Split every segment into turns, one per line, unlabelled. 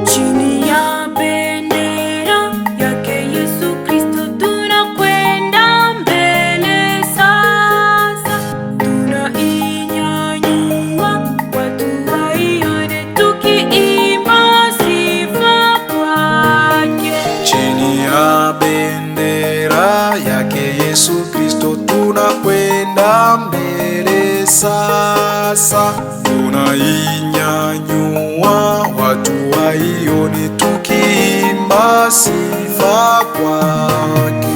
Chini ya bendera yake Yesu Kristo tunakwenda mbele sasa, tunainyanyua watu waione tukiimba sifa kwake.
Chini ya bendera yake Yesu Kristo tunakwenda mbele sasa, tunainyanyua watu waione tukiimba sifa kwake.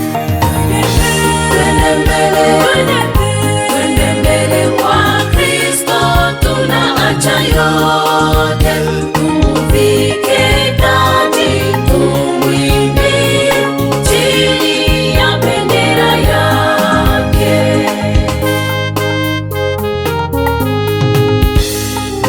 Twende mbele kwa Kristo, tunaacha yote tumufike kati, tumwimbie chini ya bendera yake.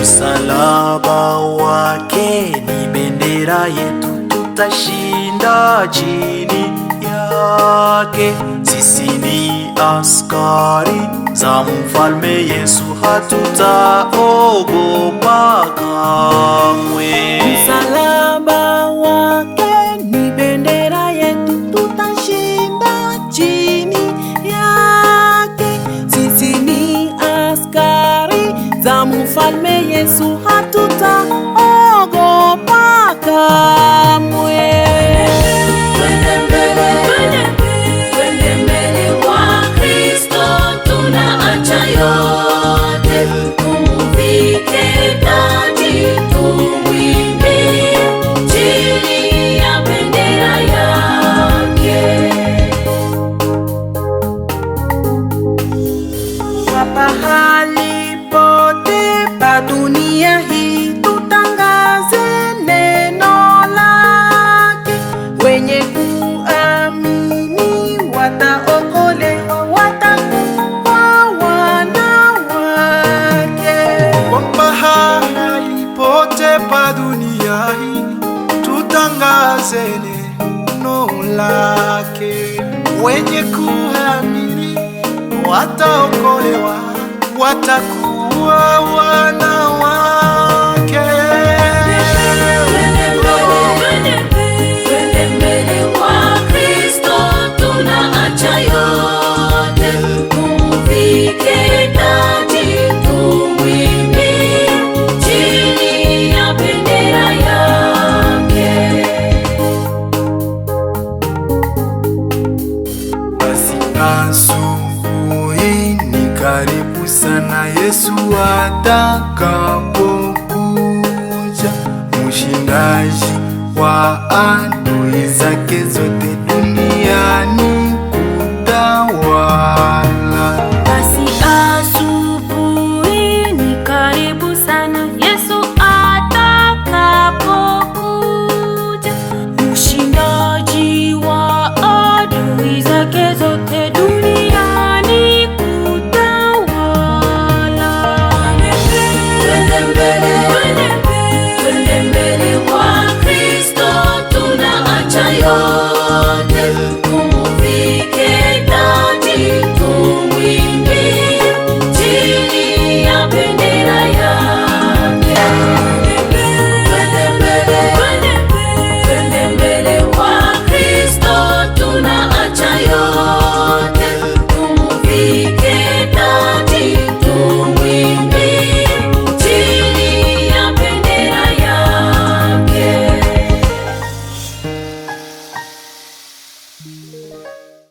Msalaba wake ni bendera yetu, tutashinda chini yake. Sisi ni askari za mfalme Yesu, hatutaogopa kamwe.
Msalaba wake ni bendera yetu, tutashinda chini yake. Sisi ni askari za mfalme Yesu, hatutaogopa kamwe.
Twende mbele kwa Kristo, tunaacha yote tumufike kati, tumwimbie chini ya bendera yake.
Kwa pahali pote pa dunia hii tutangaze neno lake. Wenye kuamini wataokolewa, watakuwa wana wake.
Kwa pahali pote pa dunia hii tutangaze neno lake. Wenye kuamini wataokolewa, watakuwa wana wake.
Twende mbele kwa Kristo, tunaacha yote tumufike kati, tumwimbie chini ya bendera yake.
Basi asubuhi ni karibu sana, Yesu atakapokuja, mshindaji wa adui zake zote.